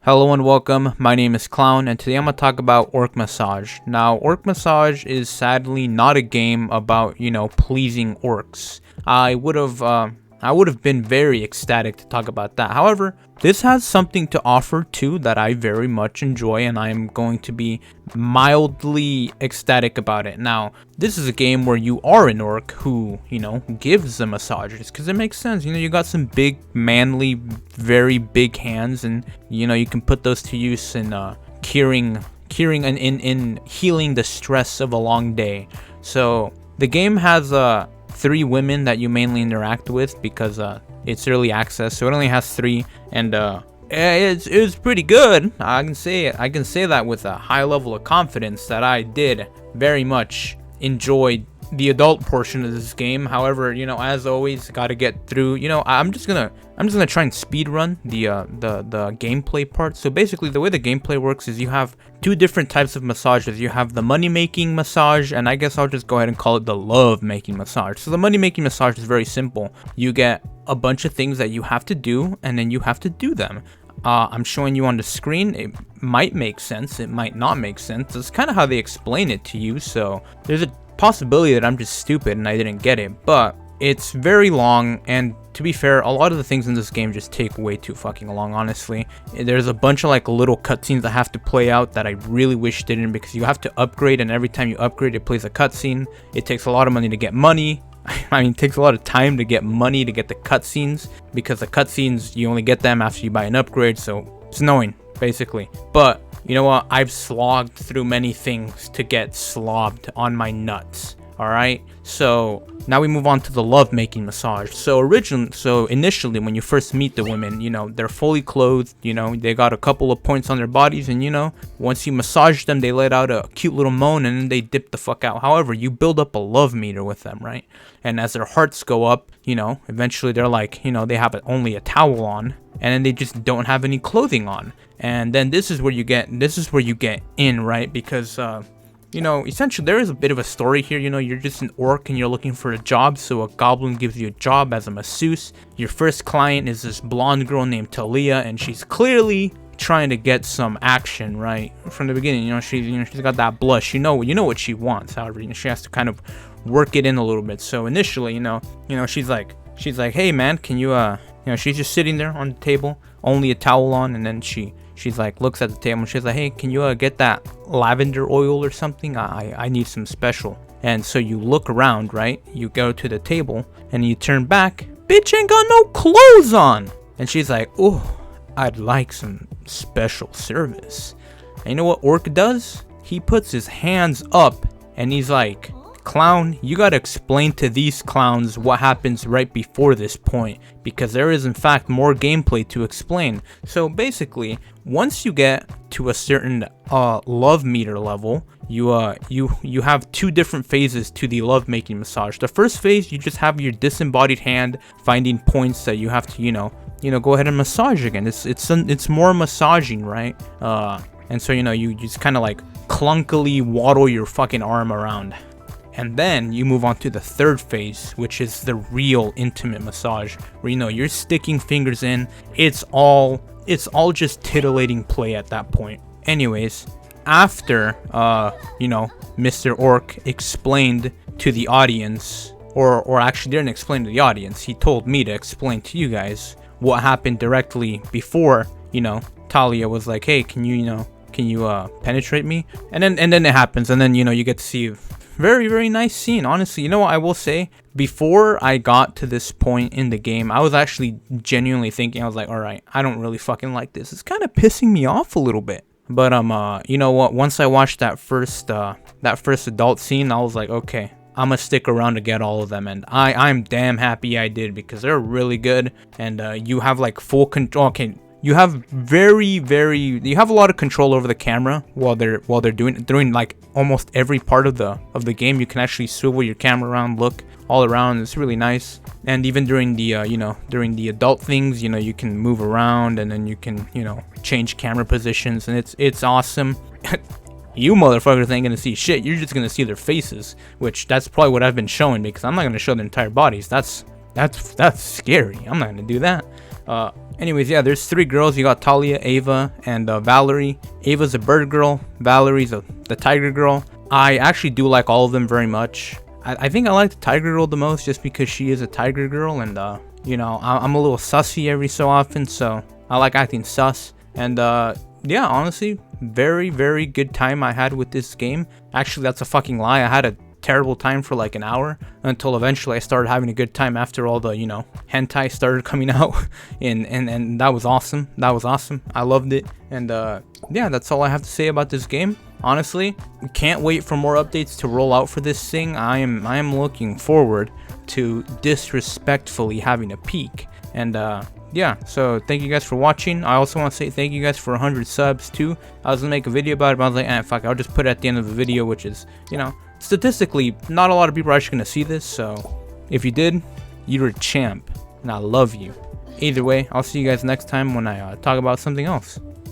Hello and welcome, my name is Clown, and today I'm going to talk about Orc Massage. Now, Orc Massage is sadly not a game about, pleasing orcs. I would have been very ecstatic to talk about that. However, this has something to offer too that I very much enjoy, and I am going to be mildly ecstatic about it. Now, this is a game where you are an orc who, gives the massages, because it makes sense. You got some big, manly, very big hands, and, you can put those to use in curing and in healing the stress of a long day. So, the game has 3 women that you mainly interact with because it's early access, so it only has 3, and it's pretty good. I can say that with a high level of confidence that I did very much enjoy the adult portion of this game. However, as always, gotta get through. I'm just gonna try and speed run the gameplay part. So basically, the way the gameplay works is you have 2 different types of massages. You have the money making massage, and I guess I'll just go ahead and call it the love making massage. So the money making massage is very simple. You get a bunch of things that you have to do, and then you have to do them. I'm showing you on the screen. It might make sense, it might not make sense. It's kind of how they explain it to you, so there's a possibility that I'm just stupid and I didn't get it, but it's very long, and to be fair, a lot of the things in this game just take way too fucking long, honestly. There's a bunch of little cutscenes that have to play out that I really wish didn't, because you have to upgrade, and every time you upgrade it plays a cutscene. It takes a lot of money to get money. It takes a lot of time to get money to get the cutscenes, because the cutscenes, you only get them after you buy an upgrade, so it's annoying, basically. But you know what? I've slogged through many things to get slobbed on my nuts. Alright? So now we move on to the love making massage. So initially when you first meet the women, they're fully clothed, they got a couple of points on their bodies, and once you massage them, they let out a cute little moan and then they dip the fuck out. However, you build up a love meter with them, right? And as their hearts go up, eventually they're like, they have only a towel on, and then they just don't have any clothing on. And then this is where you get in, right? Because essentially there is a bit of a story here. You're just an orc and you're looking for a job, so a goblin gives you a job as a masseuse. Your first client is this blonde girl named Talia, and she's clearly trying to get some action right from the beginning. She's got that blush. You know what she wants. However, she has to kind of work it in a little bit. So initially, she's like, hey man, can you she's just sitting there on the table, only a towel on, and then she's like, looks at the table and she's like, hey, can you get that lavender oil or something? I need some special. And so you look around, right? You go to the table and you turn back. Bitch ain't got no clothes on. And she's like, oh, I'd like some special service. And you know what Orc does? He puts his hands up and he's like, Clown, you gotta explain to these clowns what happens right before this point, because there is in fact more gameplay to explain. So basically, once you get to a certain love meter level, you have 2 different phases to the love making massage. The first phase, you just have your disembodied hand finding points that you have to go ahead and massage again. It's more massaging, right? And so you just kind of like clunkily waddle your fucking arm around. And then you move on to the third phase, which is the real intimate massage, where you're sticking fingers in. It's all just titillating play at that point. Anyways, after Mr. Orc explained to the audience, or actually didn't explain to the audience, he told me to explain to you guys what happened directly before, Talia was like, hey, can you penetrate me? And then it happens, and then you get to see very, very nice scene. Honestly, what I will say, before I got to this point in the game, I was actually genuinely thinking, I was like, alright, I don't really fucking like this. It's kind of pissing me off a little bit. But you know what, once I watched that first adult scene, I was like, okay, I'm gonna stick around to get all of them, and I'm damn happy I did, because they're really good. And you have like full control. Okay, you have you have a lot of control over the camera while they're doing like almost every part of the game. You can actually swivel your camera around, look all around. It's really nice. And even during the adult things, you can move around, and then you can change camera positions, and it's awesome. You motherfuckers ain't gonna see shit. You're just gonna see their faces, which that's probably what I've been showing, because I'm not gonna show their entire bodies. That's scary. I'm not gonna do that. Anyways, yeah, there's 3 girls. You got Talia, Ava, and Valerie. Ava's a bird girl. Valerie's the tiger girl. I actually do like all of them very much. I think I like the tiger girl the most just because she is a tiger girl, and you know, I'm a little sussy every so often, so I like acting sus. And yeah, honestly, very, very good time I had with this game. Actually, that's a fucking lie. I had a terrible time for like an hour until eventually I started having a good time after all the, you know, hentai started coming out. and that was awesome. That was awesome. I loved it. And yeah, that's all I have to say about this game. Honestly, can't wait for more updates to roll out for this thing. I am looking forward to disrespectfully having a peek. And yeah, so thank you guys for watching. I also want to say thank you guys for 100 subs too. I was gonna make a video about it, but I was like, fuck, I'll just put it at the end of the video, which is, you know, statistically, not a lot of people are actually gonna see this. So if you did, you're a champ, and I love you. Either way, I'll see you guys next time when I talk about something else.